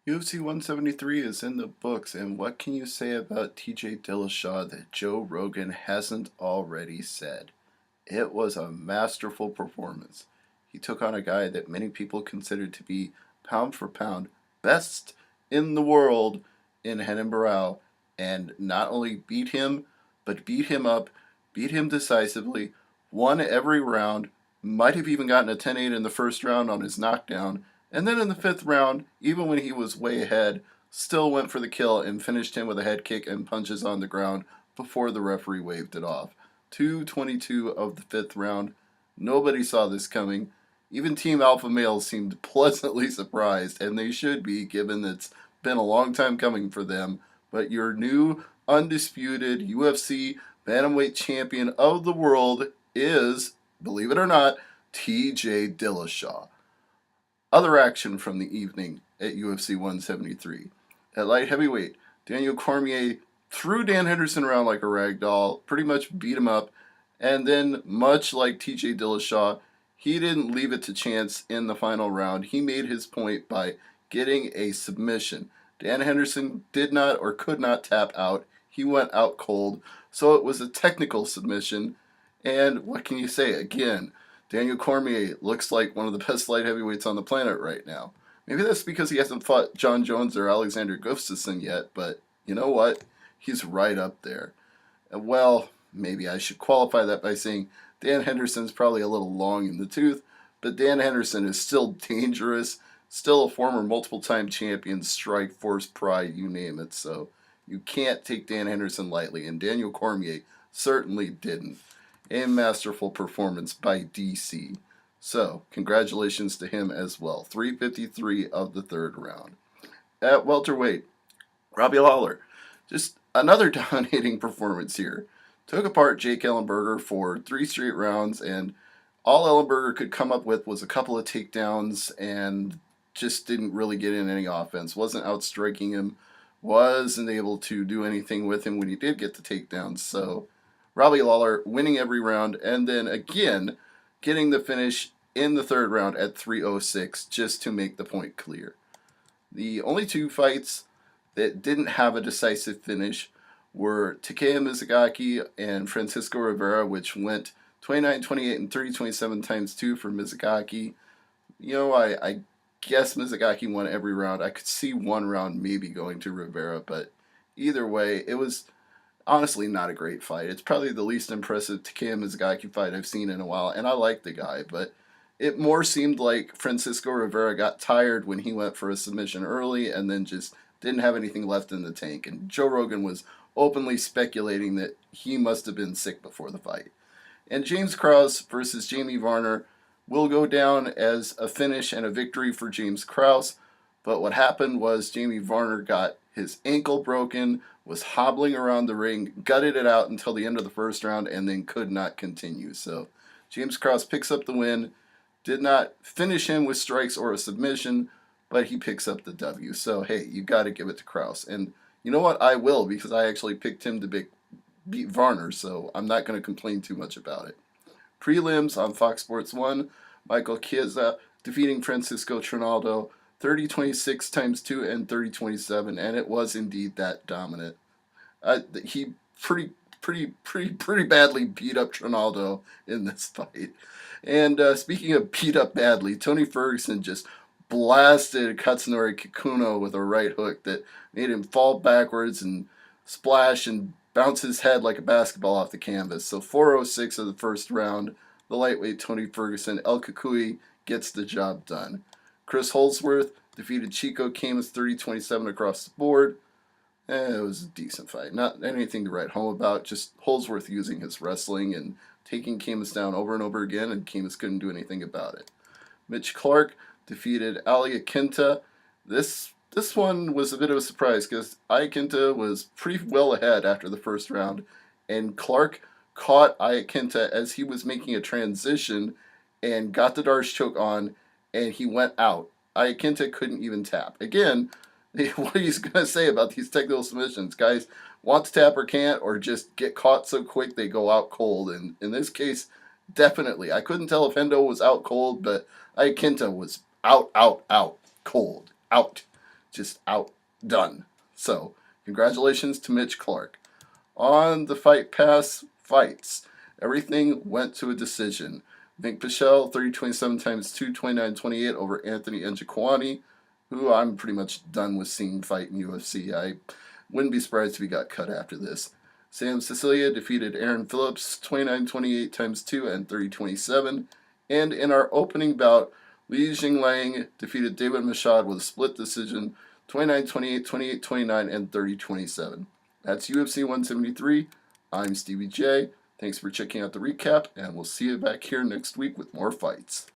UFC 173 is in the books, and what can you say about TJ Dillashaw that Joe Rogan hasn't already said? It was a masterful performance. He took on a guy that many people considered to be pound for pound best in the world in Renan Barão, and not only beat him, but beat him up, beat him decisively, won every round, might have even gotten a 10-8 in the first round on his knockdown, and then in the fifth round, even when he was way ahead, still went for the kill and finished him with a head kick and punches on the ground before the referee waved it off. 2:22 of the fifth round. Nobody saw this coming. Even Team Alpha Male seemed pleasantly surprised, and they should be, given that it's been a long time coming for them. But your new, undisputed UFC Bantamweight champion of the world is, believe it or not, TJ Dillashaw. Other action from the evening at UFC 173. At light heavyweight, Daniel Cormier threw Dan Henderson around like a rag doll, pretty much beat him up, and then, much like TJ Dillashaw, he didn't leave it to chance in the final round. He made his point by getting a submission. Dan Henderson did not or could not tap out. He went out cold, so it was a technical submission, and what can you say? Again, Daniel Cormier looks like one of the best light heavyweights on the planet right now. Maybe that's because he hasn't fought John Jones or Alexander Gustafsson yet, but you know what? He's right up there. Well, maybe I should qualify that by saying Dan Henderson's probably a little long in the tooth, but Dan Henderson is still dangerous, still a former multiple-time champion, strike, force, pride, you name it. So you can't take Dan Henderson lightly, and Daniel Cormier certainly didn't. A masterful performance by DC. So, congratulations to him as well. 3:53 of the third round. At welterweight, Robbie Lawler. Just another dominating performance here. Took apart Jake Ellenberger for 3 straight rounds, and all Ellenberger could come up with was a couple of takedowns and just didn't really get in any offense. Wasn't outstriking him. Wasn't able to do anything with him when he did get the takedowns. So, Robbie Lawler winning every round, and then again getting the finish in the third round at 3:06 just to make the point clear. The only two fights that didn't have a decisive finish were Takeya Mizugaki and Francisco Rivera, which went 29-28 and 30-27 times 2 for Mizugaki. You know, I guess Mizugaki won every round. I could see one round maybe going to Rivera, but either way, it was honestly not a great fight. It's probably the least impressive Takeya Mizugaki fight I've seen in a while, and I like the guy, but it more seemed like Francisco Rivera got tired when he went for a submission early and then just didn't have anything left in the tank. And Joe Rogan was openly speculating that he must have been sick before the fight. And James Krause versus Jamie Varner will go down as a finish and a victory for James Krause. But what happened was Jamie Varner got his ankle broken, was hobbling around the ring, gutted it out until the end of the first round, and then could not continue. So James Krause picks up the win. Did not finish him with strikes or a submission, but he picks up the W. So, hey, you got to give it to Krause. And you know what? I will, because I actually picked him to beat Varner, so I'm not going to complain too much about it. Prelims on Fox Sports 1, Michael Chiesa defeating Francisco Trinaldo 30-26 times 2 and 30-27, and it was indeed that dominant. He pretty badly beat up Trinaldo in this fight. And speaking of beat up badly, Tony Ferguson just blasted Katsunori Kikuno with a right hook that made him fall backwards and splash and bounce his head like a basketball off the canvas. So 4:06 of the first round, the lightweight Tony Ferguson, El Kukui, gets the job done. Chris Holdsworth defeated Chico Camus 30-27 across the board. It was a decent fight. Not anything to write home about, just Holdsworth using his wrestling and taking Camus down over and over again, and Camus couldn't do anything about it. Mitch Clarke defeated Iaquinta. This one was a bit of a surprise because Iaquinta was pretty well ahead after the first round, and Clarke caught Iaquinta as he was making a transition and got the Darce choke on, and he went out. Iaquinta couldn't even tap. Again, what are you going to say about these technical submissions? Guys want to tap or can't, or just get caught so quick they go out cold. And in this case, definitely. I couldn't tell if Hendo was out cold, but Iaquinta was out cold. Out. just outdone. So, congratulations to Mitch Clarke. On the Fight Pass fights, everything went to a decision. Vink Pichel, 30-27 times 2, 29-28 over Anthony Njokuani, who I'm pretty much done with seeing fight in UFC. I wouldn't be surprised if he got cut after this. Sam Cecilia defeated Aaron Phillips, 29-28 times 2 and 30-27. And in our opening bout, Li Jinglang defeated David Machad with a split decision, 29-28, 28-29, and 30-27. That's UFC 173. I'm Stevie J. Thanks for checking out the recap, and we'll see you back here next week with more fights.